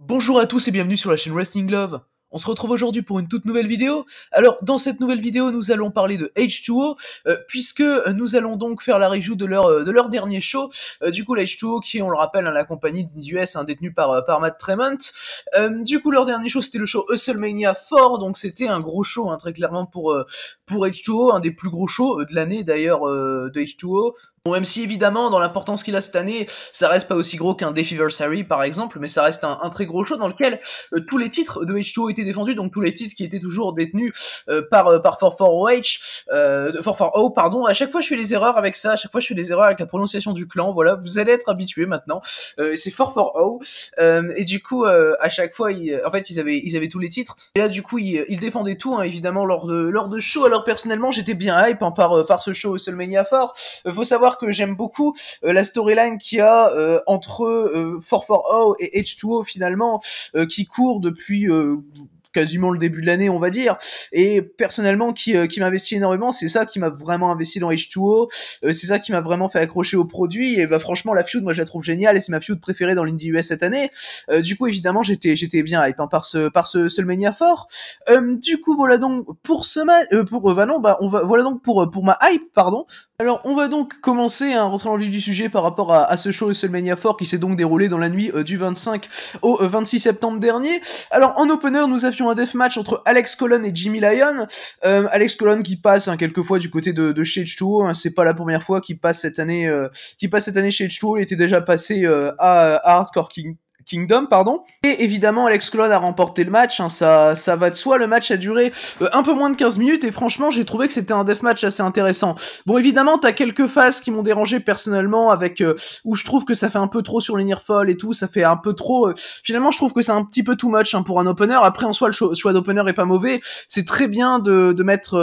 Bonjour à tous et bienvenue sur la chaîne Wrestling Love. On se retrouve aujourd'hui pour une toute nouvelle vidéo. Alors, dans cette nouvelle vidéo, nous allons parler de H2O, puisque nous allons donc faire la review de leur dernier show. Du coup, la H2O, qui est, on le rappelle, la compagnie d'Indy US, détenue par Matt Tremont. Du coup, leur dernier show, c'était le show WrestleMania 4, donc c'était un gros show, très clairement, pour H2O, un des plus gros shows de l'année, d'ailleurs, de H2O. Bon, même si évidemment, dans l'importance qu'il a cette année, ça reste pas aussi gros qu'un Defiversary par exemple, mais ça reste un très gros show dans lequel tous les titres de H2O étaient défendus, donc tous les titres qui étaient toujours détenus par 440 pardon. À chaque fois je fais les erreurs avec ça, à chaque fois je fais des erreurs avec la prononciation du clan, voilà, vous allez être habitués maintenant. C'est 440, et du coup à chaque fois ils avaient tous les titres, et là du coup ils défendaient tout, évidemment lors de show. Alors personnellement j'étais bien hype par ce show WrestleMania 4. Faut savoir que j'aime beaucoup la storyline qu'il y a entre 440 et H2O finalement, qui court depuis quasiment le début de l'année, on va dire, et personnellement qui m'investit énormément. C'est ça qui m'a vraiment investi dans H2O, c'est ça qui m'a vraiment fait accrocher au produit, et franchement la feud, moi je la trouve géniale, et c'est ma feud préférée dans l'Indie US cette année. Du coup évidemment j'étais bien hype par ce WrestleMania 4. Du coup voilà donc pour ce match, voilà donc pour ma hype, pardon. Alors, on va donc commencer à rentrer dans le vif du sujet par rapport à ce show WrestleMania 4 qui s'est donc déroulé dans la nuit du 25 au 26 septembre dernier. Alors, en opener, nous avions un deathmatch entre Alex Colon et Jimmy Lyon. Alex Colon qui passe quelquefois du côté de chez H2O, c'est pas la première fois qu'il passe cette année chez H2O, il était déjà passé à Hardcore Kingdom, pardon. Et évidemment, Alex Colon a remporté le match, ça va de soi. Le match a duré un peu moins de 15 minutes, et franchement, j'ai trouvé que c'était un deathmatch assez intéressant. Bon, évidemment, t'as quelques phases qui m'ont dérangé personnellement, avec où je trouve que ça fait un peu trop sur les near fall et tout, ça fait un peu trop... finalement, je trouve que c'est un petit peu too much pour un opener. Après, en soi, le choix d'opener est pas mauvais. C'est très bien de mettre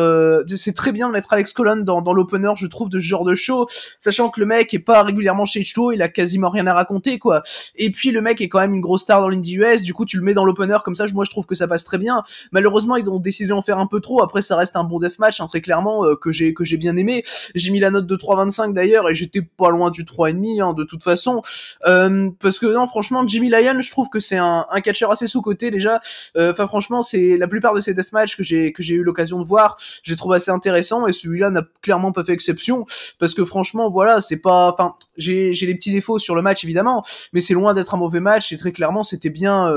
Alex Colon dans l'opener, je trouve, de ce genre de show, sachant que le mec est pas régulièrement chez H2O, il a quasiment rien à raconter, quoi. Et puis, le mec est quand même une grosse star dans l'Indie US, du coup tu le mets dans l'opener comme ça, moi je trouve que ça passe très bien. Malheureusement ils ont décidé d'en faire un peu trop. Après ça reste un bon deathmatch, très clairement, que j'ai bien aimé. J'ai mis la note de 3,25 d'ailleurs, et j'étais pas loin du 3,5 de toute façon, parce que non, franchement Jimmy Lyon, je trouve que c'est un catcheur assez sous-coté déjà. Franchement, c'est la plupart de ces deathmatchs que j'ai eu l'occasion de voir, j'ai trouvé assez intéressant, et celui-là n'a clairement pas fait exception, parce que franchement voilà, c'est pas, j'ai des petits défauts sur le match évidemment, mais c'est loin d'être un mauvais match. Et très clairement c'était bien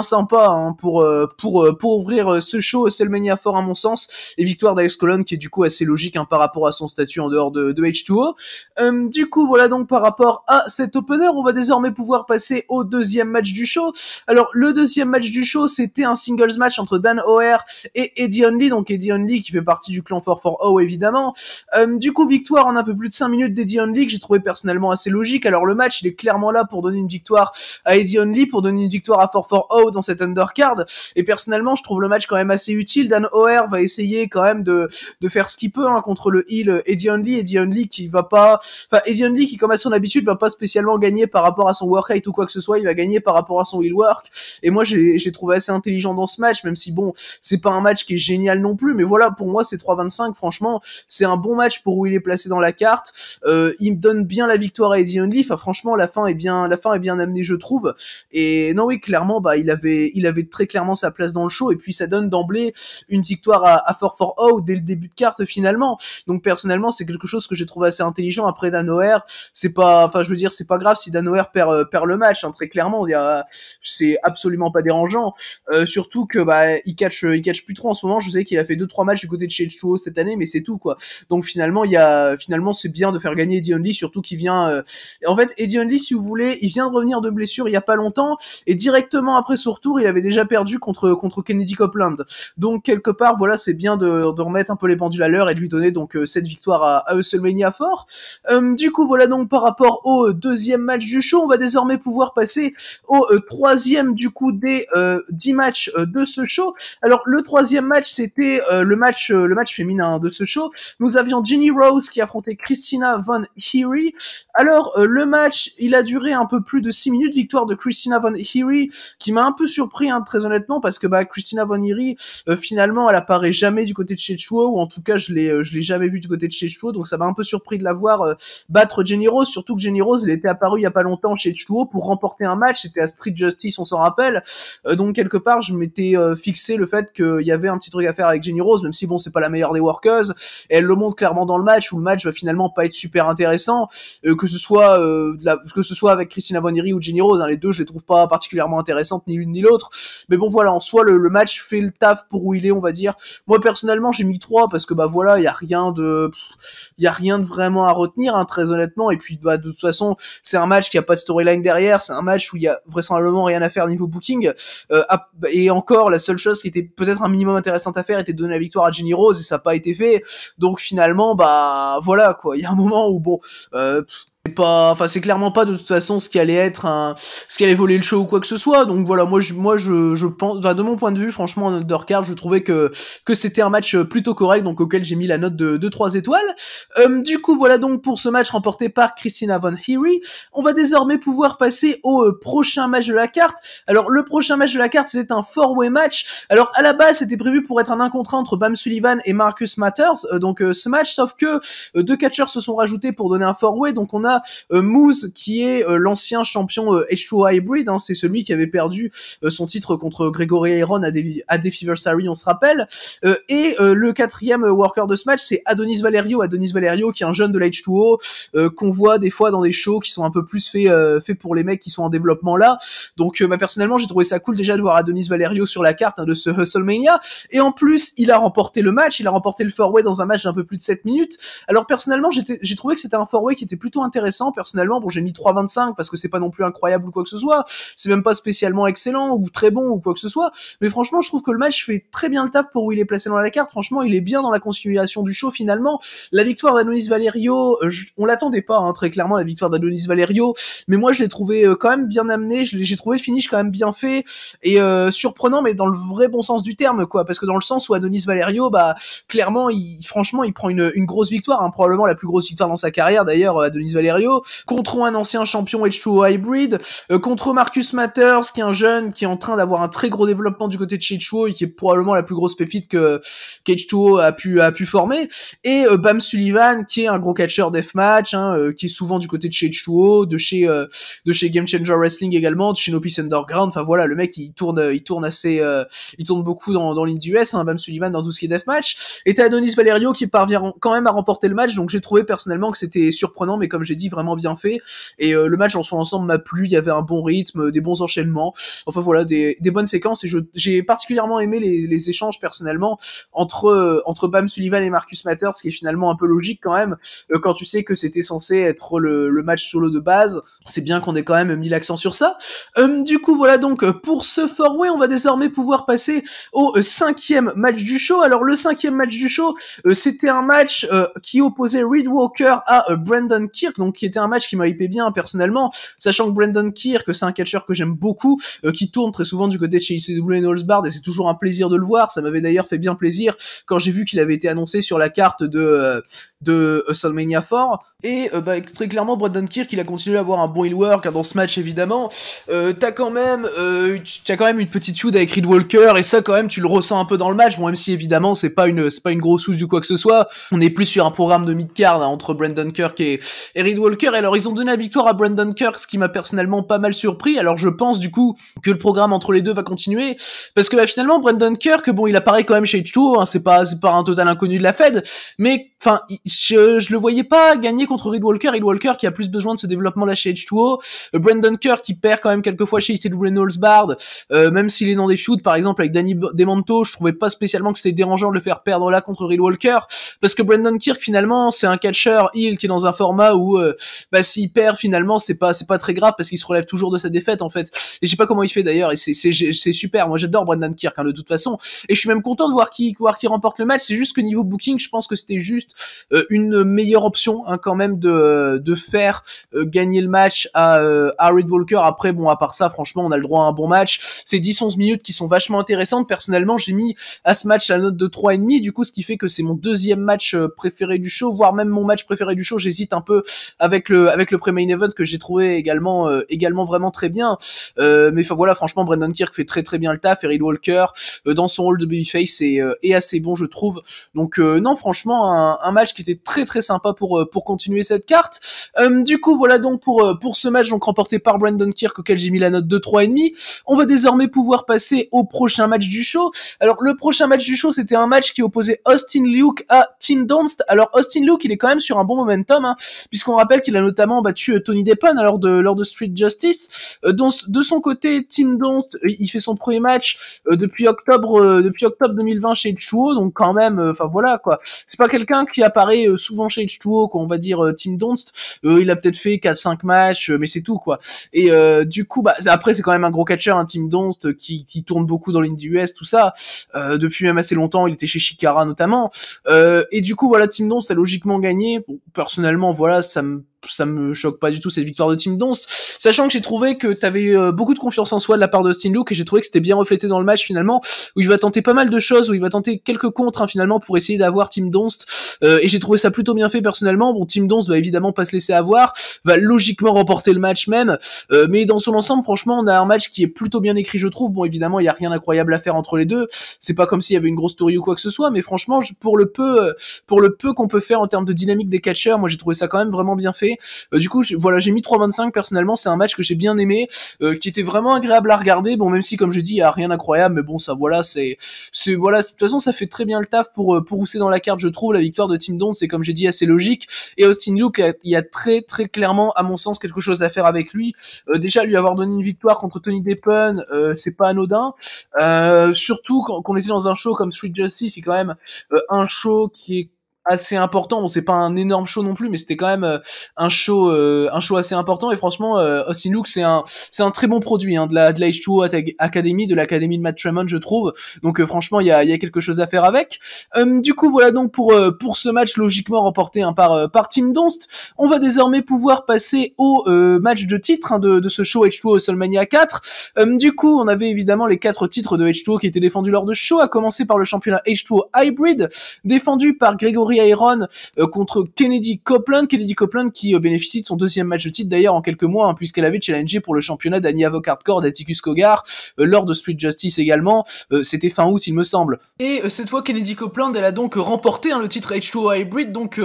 sympa, pour ouvrir ce show WrestleMania 4 à mon sens, et victoire d'Alex Colon qui est du coup assez logique, par rapport à son statut en dehors de H2O. Du coup voilà donc par rapport à cet opener, on va désormais pouvoir passer au deuxième match du show. Alors le deuxième match du show, c'était un singles match entre Dan O'Hare et Eddie Only, donc Eddie Only qui fait partie du clan 440 évidemment. Du coup victoire en un peu plus de 5 minutes d'Eddie Only, que j'ai trouvé personnellement assez logique. Alors le match il est clairement là pour donner une victoire à Eddie Only, pour donner une victoire à 440 dans cette undercard, et personnellement je trouve le match quand même assez utile. Dan O'Hare va essayer quand même de faire ce qu'il peut, contre le heel Eddie Only qui va pas, Eddie Only qui comme à son habitude va pas spécialement gagner par rapport à son work rate ou quoi que ce soit, il va gagner par rapport à son heel work, et moi j'ai trouvé assez intelligent dans ce match, même si bon c'est pas un match qui est génial non plus, mais voilà, pour moi c'est 3,25, franchement c'est un bon match pour où il est placé dans la carte. Il me donne bien la victoire à Eddie Only, franchement la fin est bien amenée je trouve, et non oui clairement il avait très clairement sa place dans le show, et puis ça donne d'emblée une victoire à 440 dès le début de carte finalement. Donc personnellement c'est quelque chose que j'ai trouvé assez intelligent. Après Dan O'Hare, c'est pas grave si Dan O'Hare perd le match, très clairement, c'est absolument pas dérangeant, surtout que il catch plus trop en ce moment. Je sais qu'il a fait 2-3 matchs du côté de chez H2O cette année, mais c'est tout quoi. Donc finalement c'est bien de faire gagner Eddie Only, surtout qu'il vient en fait Eddie Only, si vous voulez, il vient de revenir de blessure il y a pas longtemps, et directement après son retour il avait déjà perdu contre Kennedy Copeland, donc quelque part voilà, c'est bien de remettre un peu les pendules à l'heure et de lui donner donc cette victoire à WrestleMania 4. Du coup voilà donc par rapport au deuxième match du show, on va désormais pouvoir passer au troisième du coup des 10 matchs de ce show. Alors le troisième match, c'était le match féminin de ce show. Nous avions Ginny Rose qui affrontait Christina Von Heery. Alors le match il a duré un peu plus de 6 minutes, victoire de Christina Von Eerie qui m'a un peu surpris, hein, très honnêtement, parce que Christina Von Eerie, finalement, elle apparaît jamais du côté de Sheichuo, ou en tout cas, je l'ai jamais vu du côté de Sheichuo, donc ça m'a un peu surpris de la voir battre Jenny Rose, surtout que Jenny Rose, elle était apparue il y a pas longtemps chez Sheichuo pour remporter un match, c'était à Street Justice, on s'en rappelle, donc quelque part, je m'étais fixé le fait qu'il y avait un petit truc à faire avec Jenny Rose, même si bon, c'est pas la meilleure des workers, et elle le montre clairement dans le match, où le match va finalement pas être super intéressant, que ce soit avec Christina Von Eerie ou Jenny Rose, hein, les deux, je les trouve pas particulièrement intéressantes, ni l'une ni l'autre, mais bon voilà, en soi, le match fait le taf pour où il est, on va dire. Moi personnellement, j'ai mis 3 parce que voilà, il y a rien de vraiment à retenir, hein, très honnêtement, et puis de toute façon, c'est un match qui a pas de storyline derrière, c'est un match où il y a vraisemblablement rien à faire niveau booking, et encore, la seule chose qui était peut-être un minimum intéressante à faire était de donner la victoire à Jenny Rose, et ça n'a pas été fait, donc finalement, voilà, quoi, il y a un moment où bon, c'est clairement pas de toute façon ce qui allait voler le show ou quoi que ce soit, donc voilà, moi je pense, de mon point de vue, franchement, en undercard, je trouvais que c'était un match plutôt correct, donc auquel j'ai mis la note de 3 étoiles. Du coup, voilà donc pour ce match remporté par Christina Von Eerie. On va désormais pouvoir passer au prochain match de la carte. Alors, le prochain match de la carte, c'était un 4-way match. Alors, à la base, c'était prévu pour être un 1 contre 1 entre Bam Sullivan et Marcus Matters, ce match, sauf que 2 catcheurs se sont rajoutés pour donner un 4-way, donc on a Moose qui est l'ancien champion H2O Hybrid, hein, c'est celui qui avait perdu son titre contre Gregory Iron à Defiversary, on se rappelle, et le 4e worker de ce match, c'est Adonis Valerio qui est un jeune de la H2O qu'on voit des fois dans des shows qui sont un peu plus faits pour les mecs qui sont en développement là, donc personnellement j'ai trouvé ça cool déjà de voir Adonis Valerio sur la carte, hein, de ce WrestleMania, et en plus il a remporté le match, il a remporté le 4-way dans un match d'un peu plus de 7 minutes. Alors personnellement j'ai trouvé que c'était un 4-way qui était plutôt intéressant. Personnellement, bon, j'ai mis 3,25 parce que c'est pas non plus incroyable ou quoi que ce soit, c'est même pas spécialement excellent ou très bon ou quoi que ce soit, mais franchement je trouve que le match fait très bien le taf pour où il est placé dans la carte. Franchement, il est bien dans la continuation du show finalement. La victoire d'Adonis Valerio, on l'attendait pas, hein, très clairement, la victoire d'Adonis Valerio, mais moi je l'ai trouvé quand même bien amené, j'ai trouvé le finish quand même bien fait et surprenant, mais dans le vrai bon sens du terme, quoi, parce que dans le sens où Adonis Valerio, clairement, franchement, il prend une grosse victoire, hein, probablement la plus grosse victoire dans sa carrière d'ailleurs, Adonis Valerio, contre un ancien champion H2O Hybrid, contre Marcus Matters, qui est un jeune qui est en train d'avoir un très gros développement du côté de chez H2O et qui est probablement la plus grosse pépite que H2O a pu former, et Bam Sullivan, qui est un gros catcheur deathmatch, hein, qui est souvent du côté de chez H2O, de chez Game Changer Wrestling également, de chez No Peace Underground. Enfin voilà, le mec il tourne beaucoup dans l'indie US, hein, Bam Sullivan dans tout ce qui est deathmatch. Et t'as Adonis Valerio qui parvient quand même à remporter le match, donc j'ai trouvé personnellement que c'était surprenant, mais comme j'ai dit, vraiment bien fait, et le match dans son ensemble m'a plu, il y avait un bon rythme, des bons enchaînements, enfin voilà, des bonnes séquences, et j'ai particulièrement aimé les échanges personnellement entre Bam Sullivan et Marcus Matters, ce qui est finalement un peu logique quand même, quand tu sais que c'était censé être le match solo de base, c'est bien qu'on ait quand même mis l'accent sur ça. Du coup voilà, donc pour ce 4-way, on va désormais pouvoir passer au 5e match du show. Alors le 5e match du show, c'était un match qui opposait Reed Walker à Brandon Kirk, donc qui était un match qui m'a hypé bien personnellement, sachant que Brandon Kirk, c'est un catcheur que j'aime beaucoup, qui tourne très souvent du côté de chez ICW et Allsbard, et c'est toujours un plaisir de le voir. Ça m'avait d'ailleurs fait bien plaisir quand j'ai vu qu'il avait été annoncé sur la carte de WrestleMania 4, et très clairement Brandon Kirk, il a continué à avoir un bon heel work, hein, dans ce match évidemment. T'as quand même une petite feud avec Reed Walker, et ça quand même tu le ressens un peu dans le match, bon, même si évidemment c'est pas une grosse feud ou quoi que ce soit, on est plus sur un programme de mid-card, hein, entre Brandon Kirk et Reed Walker. Et alors ils ont donné la victoire à Brandon Kirk, ce qui m'a personnellement pas mal surpris. Alors je pense du coup que le programme entre les deux va continuer, parce que finalement Brandon Kirk, bon, il apparaît quand même chez H2O, hein, c'est pas un total inconnu de la Fed, mais enfin je le voyais pas gagner contre Reed Walker qui a plus besoin de ce développement là chez H2O, Brandon Kirk qui perd quand même quelquefois chez ICW Allsbard, même s'il est dans des feuds par exemple avec Danny Demanto, je trouvais pas spécialement que c'était dérangeant de le faire perdre là contre Reed Walker, parce que Brandon Kirk finalement c'est un catcheur heel qui est dans un format où s'il perd finalement c'est pas très grave, parce qu'il se relève toujours de sa défaite en fait, et je sais pas comment il fait d'ailleurs, et c'est super. Moi j'adore Brandon Kirk, hein, de toute façon, et je suis même content de voir qui remporte le match. C'est juste que niveau booking, je pense que c'était juste une meilleure option hein, quand même de faire gagner le match à Reed Walker. Après bon, à part ça, franchement, on a le droit à un bon match. C'est 10-11 minutes qui sont vachement intéressantes. Personnellement, j'ai mis à ce match la note de 3,5, du coup, ce qui fait que c'est mon deuxième match préféré du show, voire même mon match préféré du show. J'hésite un peu avec le pré-main event que j'ai trouvé également vraiment très bien. Mais enfin voilà, franchement, Brandon Kirk fait très très bien le taf. Et Reed Walker dans son rôle de babyface est assez bon, je trouve. Donc non, franchement, un match qui était très très sympa pour continuer cette carte. Du coup, voilà donc pour ce match donc remporté par Brandon Kirk, auquel j'ai mis la note de 3,5. On va désormais pouvoir passer au prochain match du show. Alors le prochain match du show, c'était un match qui opposait Austin Luke à Tim Donst. Alors Austin Luke, il est quand même sur un bon momentum, hein, puisqu'on rappelle qu'il a notamment battu Tony Deppen lors de Street Justice. De son côté, Tim Donst, il fait son premier match depuis octobre 2020 chez H2O, donc quand même, enfin voilà quoi. C'est pas quelqu'un qui apparaît souvent chez H2O, quoi, on va dire Tim Donst. Il a peut-être fait 4-5 matchs, mais c'est tout quoi. Et du coup, bah après c'est quand même un gros catcheur, hein, Tim Donst, qui tourne beaucoup dans l'indie US, tout ça. Depuis même assez longtemps, il était chez Chikara notamment. Et du coup, voilà, Tim Donst a logiquement gagné. Bon, personnellement, voilà, ça me choque pas du tout cette victoire de Tim Donst, sachant que j'ai trouvé que t'avais beaucoup de confiance en soi de la part d'Austin Luke, et j'ai trouvé que c'était bien reflété dans le match finalement, où il va tenter pas mal de choses, où il va tenter quelques contres hein, finalement pour essayer d'avoir Tim Donst, et j'ai trouvé ça plutôt bien fait personnellement. Bon, Tim Donst va évidemment pas se laisser avoir, va logiquement remporter le match même, mais dans son ensemble, franchement, on a un match qui est plutôt bien écrit, je trouve. Bon, évidemment, il y a rien d'incroyable à faire entre les deux, c'est pas comme s'il y avait une grosse story ou quoi que ce soit, mais franchement, pour le peu qu'on peut faire en termes de dynamique des catcheurs, moi j'ai trouvé ça quand même vraiment bien fait. Du coup, voilà, j'ai mis 3,25 personnellement. C'est un match que j'ai bien aimé, qui était vraiment agréable à regarder. Bon, même si, comme je dis, il y a rien d'incroyable, mais bon, ça, voilà, c'est voilà. De toute façon, ça fait très bien le taf pour pousser dans la carte, je trouve. La victoire de Tim Donst, c'est comme j'ai dit assez logique. Et Austin Luke, il y a très très clairement, à mon sens, quelque chose à faire avec lui. Déjà, lui avoir donné une victoire contre Tony Deppen, c'est pas anodin. Surtout quand on était dans un show comme Street Justice, c'est quand même un show qui est assez important. Bon, c'est pas un énorme show non plus, mais c'était quand même un show assez important. Et franchement, Austin Luke, c'est un très bon produit hein, de la H2O Academy, de l'académie de Matt Tremont, je trouve. Donc franchement, il y a quelque chose à faire avec. Du coup, voilà donc pour ce match logiquement remporté hein, par Tim Donst. On va désormais pouvoir passer au match de titre hein, de ce show H2O WrestleMania 4. Du coup, on avait évidemment les 4 titres de H2O qui étaient défendus lors de ce show, à commencer par le championnat H2O Hybrid, défendu par Gregory Iron contre Kennedy Copeland qui bénéficie de son deuxième match de titre d'ailleurs en quelques mois, hein, puisqu'elle avait challengé pour le championnat d'Annie Avoc Hardcore d'Atticus Cogar lors de Street Justice également. C'était fin août il me semble. Et cette fois Kennedy Copeland, elle a donc remporté hein, le titre H2O Hybrid, donc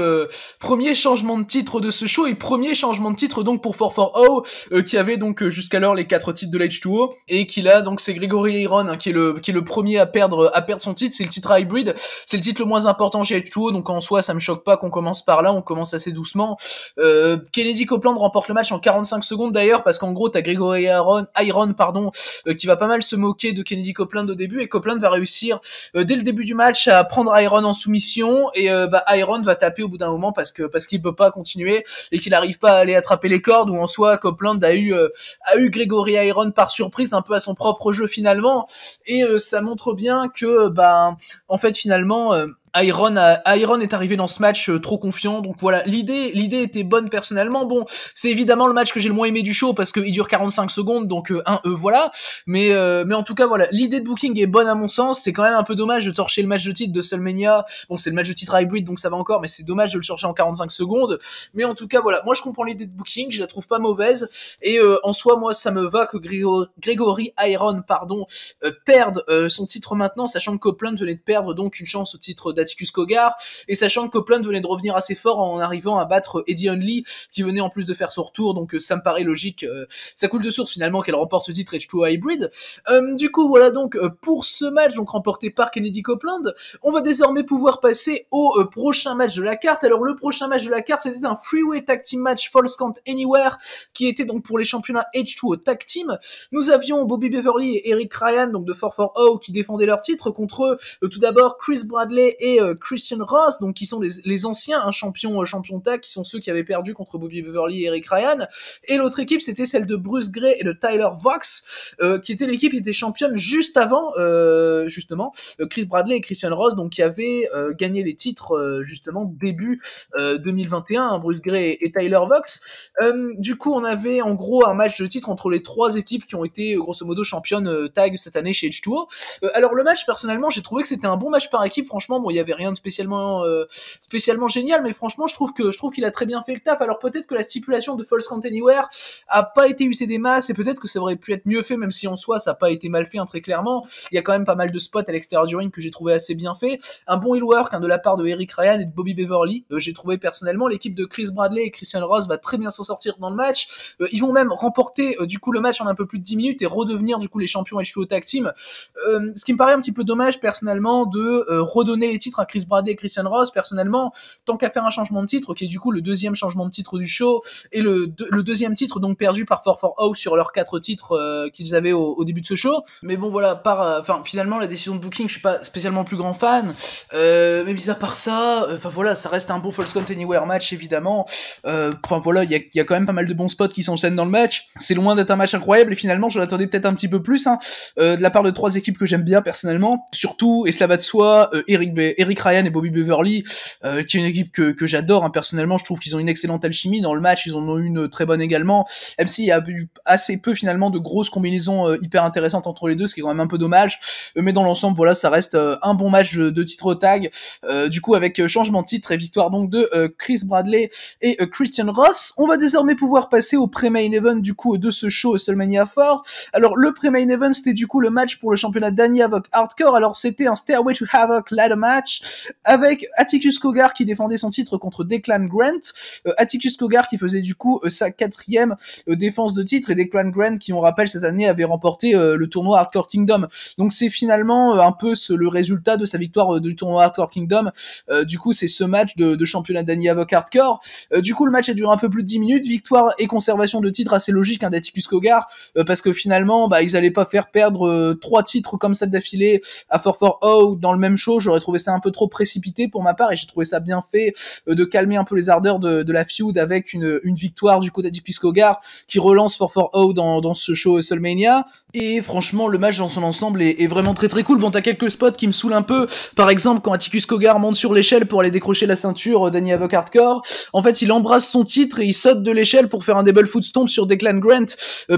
premier changement de titre de ce show et premier changement de titre donc pour 440 qui avait donc jusqu'alors les 4 titres de la H2O, et qui là donc c'est Gregory Iron hein, qui est le premier à perdre son titre. C'est le titre Hybrid, c'est le titre le moins important chez H2O, donc en soi ça me choque pas qu'on commence par là, on commence assez doucement. Kennedy Copeland remporte le match en 45 secondes d'ailleurs, parce qu'en gros t'as Gregory Iron qui va pas mal se moquer de Kennedy Copeland au début, et Copeland va réussir dès le début du match à prendre Iron en soumission, et Iron va taper au bout d'un moment parce qu'il peut pas continuer et qu'il arrive pas à aller attraper les cordes, ou en soi Copeland a eu Gregory Iron par surprise un peu à son propre jeu finalement, et ça montre bien que en fait finalement Iron est arrivé dans ce match trop confiant, donc voilà, l'idée était bonne personnellement. Bon, c'est évidemment le match que j'ai le moins aimé du show parce qu'il dure 45 secondes, donc voilà, mais en tout cas voilà, l'idée de booking est bonne à mon sens. C'est quand même un peu dommage de torcher le match de titre de WrestleMania. Bon, c'est le match de titre Hybrid, donc ça va encore, mais c'est dommage de le torcher en 45 secondes. Mais en tout cas voilà, moi je comprends l'idée de booking, je la trouve pas mauvaise, et en soi moi ça me va que Gregory Iron perde son titre maintenant, sachant que Copeland venait de perdre donc une chance au titre d'Atticus Cogar, et sachant que Copeland venait de revenir assez fort en arrivant à battre Eddie Only, qui venait en plus de faire son retour, donc ça me paraît logique, ça coule de source finalement qu'elle remporte ce titre H2O Hybrid. Du coup voilà donc pour ce match donc remporté par Kennedy Copeland, on va désormais pouvoir passer au prochain match de la carte. Alors le prochain match de la carte, c'était un freeway tag team match Falls Count Anywhere, qui était donc pour les championnats H2O tag team. Nous avions Bobby Beverly et Eric Ryan donc de 440 qui défendaient leur titre contre tout d'abord Chris Bradley et Christian Ross, donc qui sont les anciens champions tag, qui sont ceux qui avaient perdu contre Bobby Beverly et Eric Ryan. Et l'autre équipe, c'était celle de Bruce Gray et de Tyler Vox, qui était l'équipe qui était championne juste avant, justement, Chris Bradley et Christian Ross, donc qui avaient gagné les titres justement début 2021, hein, Bruce Gray et Tyler Vox. Du coup, on avait en gros un match de titre entre les trois équipes qui ont été grosso modo championnes tag cette année chez H2O. Alors le match, personnellement, j'ai trouvé que c'était un bon match par équipe. Franchement, bon, il y avait rien de spécialement génial, mais franchement, je trouve qu'il a très bien fait le taf. Alors peut-être que la stipulation de Falls Count Anywhere a pas été usée des masses, et peut-être que ça aurait pu être mieux fait, même si en soi ça a pas été mal fait, hein, très clairement. Il y a quand même pas mal de spots à l'extérieur du ring que j'ai trouvé assez bien fait. Un bon heel work, hein, de la part de Eric Ryan et de Bobby Beverly. J'ai trouvé personnellement l'équipe de Chris Bradley et Christian Ross va très bien s'en sortir dans le match. Ils vont même remporter du coup le match en un peu plus de 10 minutes et redevenir du coup les champions H2O Tag Team. Ce qui me paraît un petit peu dommage personnellement de redonner les titres à Chris Bradley et Christian Ross. Personnellement, tant qu'à faire un changement de titre, qui est du coup le deuxième changement de titre du show, et le deuxième titre donc perdu par 4-4-0 sur leurs 4 titres qu'ils avaient au début de ce show. Mais bon voilà, finalement la décision de booking, je suis pas spécialement le plus grand fan, mais mis à part ça, voilà, ça reste un bon Falls Count Anywhere match évidemment. Voilà, il y a quand même pas mal de bons spots qui s'enchaînent dans le match. C'est loin d'être un match incroyable, et finalement je l'attendais peut-être un petit peu plus, hein, de la part de trois équipes que j'aime bien personnellement, surtout, et cela va de soi, Eric Ryan et Bobby Beverly, qui est une équipe que j'adore, hein, personnellement. Je trouve qu'ils ont une excellente alchimie dans le match, ils en ont une très bonne également, même s'il y a eu assez peu finalement de grosses combinaisons hyper intéressantes entre les deux, ce qui est quand même un peu dommage, mais dans l'ensemble voilà, ça reste un bon match de titre tag, du coup avec changement de titre et victoire donc de Chris Bradley et Christian Ross. On va désormais pouvoir passer au pré-main event du coup de ce show WrestleMania 4. Alors le pré-main event, c'était du coup le match pour le championnat Danny Havoc Hardcore. Alors c'était un Stairway to Havoc ladder match avec Atticus Cogar qui défendait son titre contre Declan Grant, Atticus Cogar qui faisait du coup sa 4e défense de titre, et Declan Grant qui, on rappelle, cette année avait remporté le tournoi Hardcore Kingdom. Donc c'est finalement un peu le résultat de sa victoire du tournoi Hardcore Kingdom. Du coup c'est ce match de championnat Danny Havoc Hardcore. Du coup le match a duré un peu plus de 10 minutes, victoire et conservation de titre assez logique, hein, d'Atticus Cogar, parce que finalement ils allaient pas faire perdre 3 titres comme ça d'affilée à 4-4-0 dans le même show. J'aurais trouvé ça un peu trop précipité pour ma part, et j'ai trouvé ça bien fait de calmer un peu les ardeurs de la feud avec une victoire du coup d'Atticus Cogar qui relance 4-4-0 dans ce show WrestleMania. Et franchement le match dans son ensemble est vraiment très très cool. Bon, t'as quelques spots qui me saoulent un peu, par exemple quand Atticus Cogar monte sur l'échelle pour aller décrocher la ceinture Danny Havoc Hardcore, en fait il embrasse son titre et il saute de l'échelle pour faire un double foot stomp sur Declan Grant.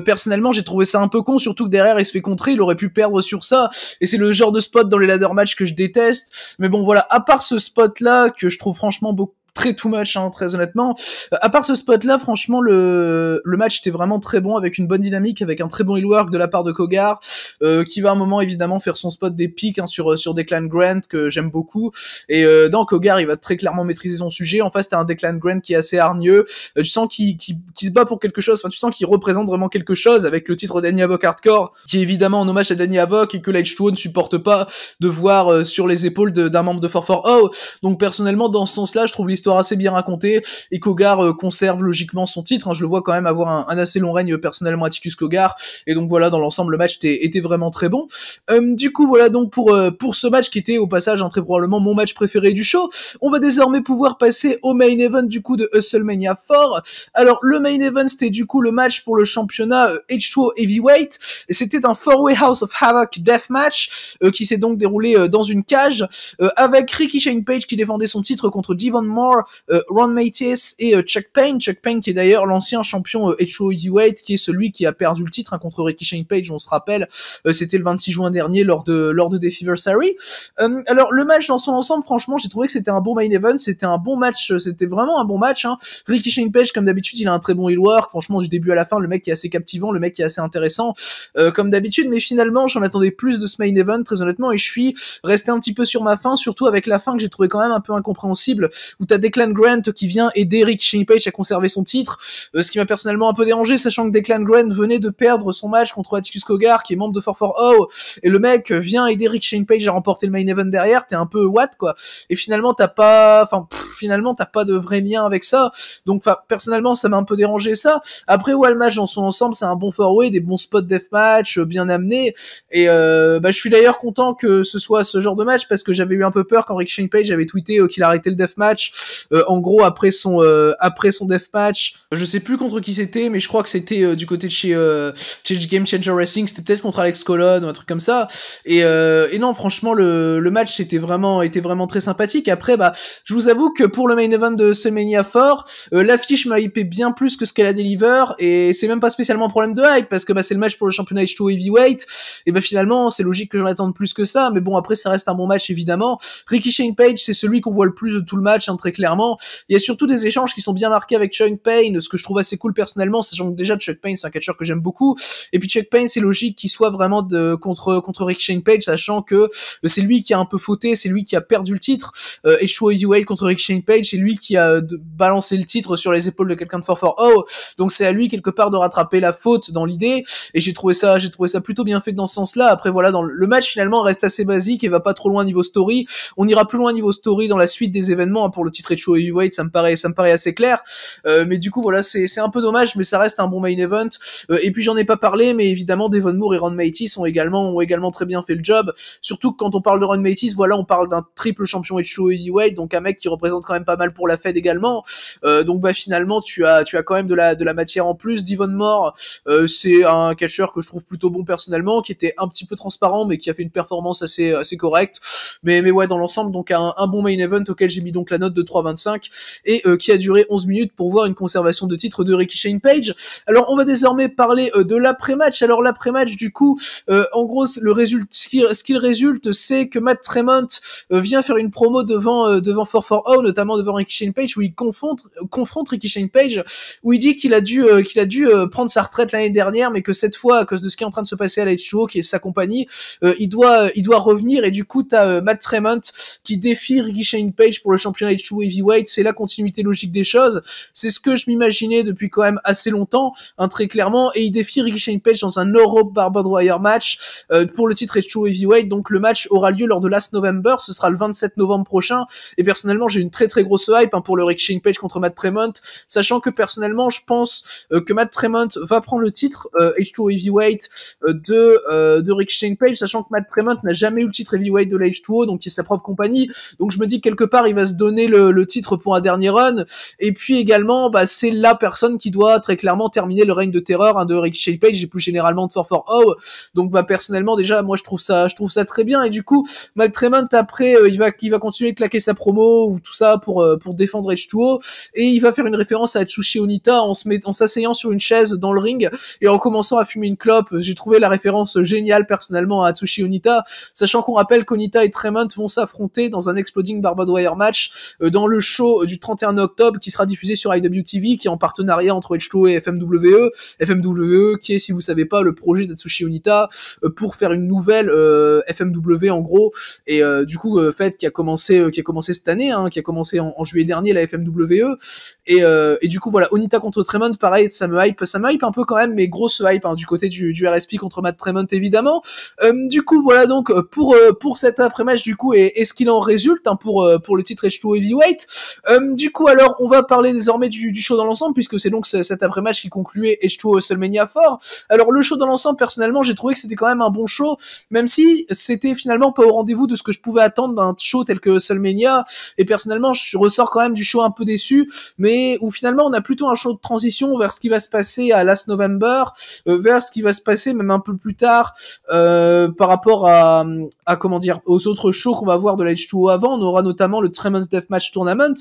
Personnellement j'ai trouvé ça un peu con, surtout que derrière il se fait contrer, il aurait pu perdre sur ça, et c'est le genre de spot dans les ladder match que je déteste. Mais bon voilà, à part ce spot là que je trouve franchement très too much, hein, très honnêtement. À part ce spot-là, franchement, le match était vraiment très bon, avec une bonne dynamique, avec un très bon heel work de la part de Cogar, qui va à un moment évidemment faire son spot d'épique, hein, sur Declan Grant, que j'aime beaucoup. Et dans Cogar, il va très clairement maîtriser son sujet. En face, t'as un Declan Grant qui est assez hargneux. Tu sens qu'il se bat pour quelque chose. Enfin, tu sens qu'il représente vraiment quelque chose avec le titre Danny Havoc Hardcore, qui est évidemment en hommage à Danny Havoc, et que la H2O ne supporte pas de voir sur les épaules d'un membre de 4-4-0. Donc personnellement, dans ce sens-là, je trouve l'histoire assez bien racontée, et Cogar conserve logiquement son titre, hein. Je le vois quand même avoir un assez long règne personnellement, Atticus Cogar, et donc voilà, dans l'ensemble le match était vraiment très bon. Du coup voilà donc pour ce match qui était au passage, hein, très probablement mon match préféré du show. On va désormais pouvoir passer au main event du coup de WrestleMania 4. Alors le main event, c'était du coup le match pour le championnat H2O Heavyweight, et c'était un 4-way House of Havoc Death Match qui s'est donc déroulé dans une cage, avec Ricky Shane Page qui défendait son titre contre Devon Moore, Ron Mathis et Chuck Payne qui est d'ailleurs l'ancien champion H2O Heavyweight, qui est celui qui a perdu le titre, hein, contre Ricky Shane Page, on se rappelle, c'était le 26 juin dernier lors de Defiversary. Alors le match dans son ensemble, franchement j'ai trouvé que c'était un bon main event, c'était un bon match, c'était vraiment un bon match, hein. Ricky Shane Page, comme d'habitude, il a un très bon heel work, franchement du début à la fin, le mec qui est assez captivant, le mec qui est assez intéressant, comme d'habitude, mais finalement j'en attendais plus de ce main event très honnêtement, et je suis resté un petit peu sur ma faim, surtout avec la fin que j'ai trouvé quand même un peu incompréhensible, où t'as Declan Grant qui vient aider Ricky Shane Page à conserver son titre, ce qui m'a personnellement un peu dérangé, sachant que Declan Grant venait de perdre son match contre Atticus Cogar, qui est membre de 4-4-0, et le mec vient aider Rick Shane Page à remporter le main event derrière, t'es un peu what, quoi. Et finalement, t'as pas de vrai lien avec ça. Donc, personnellement, ça m'a un peu dérangé ça. Après, ouais, le match dans son ensemble, c'est un bon four-way, des bons spots deathmatch, bien amenés. Et je suis d'ailleurs content que ce soit ce genre de match, parce que j'avais eu un peu peur quand Rick Shane Page avait tweeté qu'il arrêtait le deathmatch. En gros, après son deathmatch, je sais plus contre qui c'était, mais je crois que c'était du côté de chez Game Changer Wrestling, c'était peut-être contre Alex Colon ou un truc comme ça. Et non, franchement, le match était vraiment très sympathique. Après, je vous avoue que pour le main event de WrestleMania 4, l'affiche m'a hypé bien plus que ce qu'elle a deliver, et c'est même pas spécialement un problème de hype, parce que c'est le match pour le championnat H2O Heavyweight, et finalement, c'est logique que j'en attende plus que ça, mais bon, après, ça reste un bon match, évidemment. Ricky Shane Page, c'est celui qu'on voit le plus de tout le match, très clairement. Il y a surtout des échanges qui sont bien marqués avec Chuck Payne, ce que je trouve assez cool personnellement, sachant que déjà Chuck Payne, c'est un catcheur que j'aime beaucoup, et puis Chuck Payne, c'est logique qu'il soit vraiment contre Ricky Shane Page, sachant que c'est lui qui a un peu fauté, c'est lui qui a perdu le titre, H2O Heavyweight contre Ricky Shane Page, c'est lui qui a balancé le titre sur les épaules de quelqu'un de 4-4-0, donc c'est à lui quelque part de rattraper la faute dans l'idée, et j'ai trouvé ça plutôt bien fait dans ce sens-là. Après voilà, dans le match finalement reste assez basique et va pas trop loin niveau story. On ira plus loin niveau story dans la suite des événements, pour le titre H2O Heavyweight, ça me paraît assez clair. Mais du coup voilà, c'est un peu dommage, mais ça reste un bon main event. Et puis j'en ai pas parlé, mais évidemment Devon Moore et Ron Mathis ont également très bien fait le job. Surtout que quand on parle de Ron Mathis, voilà, on parle d'un triple champion H2O Heavyweight, donc un mec qui représente quand même pas mal pour la Fed également. Donc finalement tu as quand même de la matière en plus. Devon Moore, c'est un catcheur que je trouve plutôt bon personnellement, qui était un petit peu transparent, mais qui a fait une performance assez correcte. Mais ouais, dans l'ensemble, donc un bon main event auquel j'ai mis donc la note de 3,25 et qui a duré 11 minutes pour voir une conservation de titre de Ricky Shane Page. Alors on va désormais parler de l'après-match. Alors l'après-match, du coup, en gros, ce qu'il résulte, c'est que Matt Tremont vient faire une promo devant 4-4-0, notamment devant Ricky Shane Page, où il confronte Ricky Shane Page, où il dit qu'il a dû prendre sa retraite l'année dernière, mais que cette fois, à cause de ce qui est en train de se passer à la H2O, qui est sa compagnie, il doit revenir. Et du coup, t'as Matt Tremont qui défie Ricky Shane Page pour le championnat H2O Heavyweight. C'est la continuité logique des choses. C'est ce que je m'imaginais depuis quand même assez longtemps, très clairement. Et il défie Ricky Shane Page dans un Europe Barbed Wire match pour le titre H2O Heavyweight. Donc le match aura lieu lors de Last November. Ce sera le 27 novembre prochain. Et personnellement, j'ai une très très grosse hype pour le Ricky Shane Page contre Matt Tremont, sachant que personnellement, je pense que Matt Tremont va prendre le titre H2O Heavyweight de Ricky Shane Page, sachant que Matt Tremont n'a jamais eu le titre Heavyweight de la H2O, donc il est sa propre compagnie. Donc je me dis que quelque part il va se donner le titre pour un dernier run. Et puis également, c'est la personne qui doit très clairement terminer le règne de terreur de Ricky Shane Page et plus généralement de 4-4-0. Donc personnellement déjà, moi je trouve ça très bien. Et du coup, Matt Tremont après, il va continuer de claquer sa promo ou tout ça pour défendre H2O, et il va faire une référence à Atsushi Onita en s'asseyant sur une chaise dans le ring et en commençant à fumer une clope. J'ai trouvé la référence géniale personnellement à Atsushi Onita, sachant qu'on rappelle qu'Onita et Tremont vont s'affronter dans un Exploding Barbed Wire match dans le show du 31 octobre qui sera diffusé sur IWTV, qui est en partenariat entre H2O et FMWE. FMWE qui est, si vous savez pas, le projet d'Atsushi Onita pour faire une nouvelle FMW en gros, et du coup fait qui a commencé cette année, qui a commencé en juillet dernier, la FMWE, et du coup voilà, Onita contre Tremont, pareil, ça me hype un peu quand même, mais grosse hype du côté du RSP contre Matt Tremont évidemment. Du coup voilà donc pour cet après-match du coup, et ce qu'il en résulte pour le titre H2O Heavyweight. Du coup alors on va parler désormais du show dans l'ensemble, puisque c'est donc cet après-match qui concluait H2O WrestleMania 4. Alors le show dans l'ensemble, personnellement j'ai trouvé que c'était quand même un bon show, même si c'était finalement pas au rendez-vous de ce que je pouvais attendre d'un show tel que WrestleMania, et personnellement je ressors quand même du show un peu déçu, mais où finalement on a plutôt un show de transition vers ce qui va se passer à Last November, vers ce qui va se passer même un peu plus tard par rapport à comment dire, aux autres shows qu'on va voir de la H2O avant. On aura notamment le Tremont's Deathmatch Tournament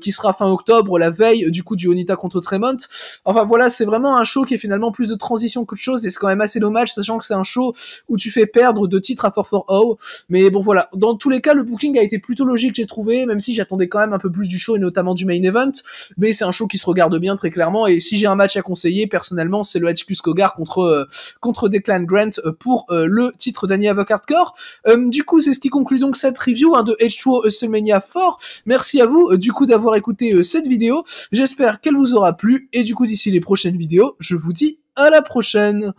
qui sera fin octobre, la veille du coup du Onita contre Tremont. Enfin voilà, c'est vraiment un show qui est finalement plus de transition qu'autre chose, et c'est quand même assez dommage, sachant que c'est un show où tu fais perdre 2 titres à 4-4-0. Mais bon voilà, dans tous les cas le booking a été plutôt logique, j'ai trouvé, même si j'attendais quand même un peu plus du show et notamment du main event, mais c'est un show qui se regarde bien très clairement. Et si j'ai un match à conseiller personnellement, c'est le Atticus Cogar contre Declan Grant pour le titre d'Annie Havoc Hardcore. Du coup c'est ce qui conclut donc cette review de H2O WrestleMania 4. Merci à vous du coup d'avoir écouté cette vidéo, j'espère qu'elle vous aura plu, et du coup d'ici les prochaines vidéos je vous dis à la prochaine.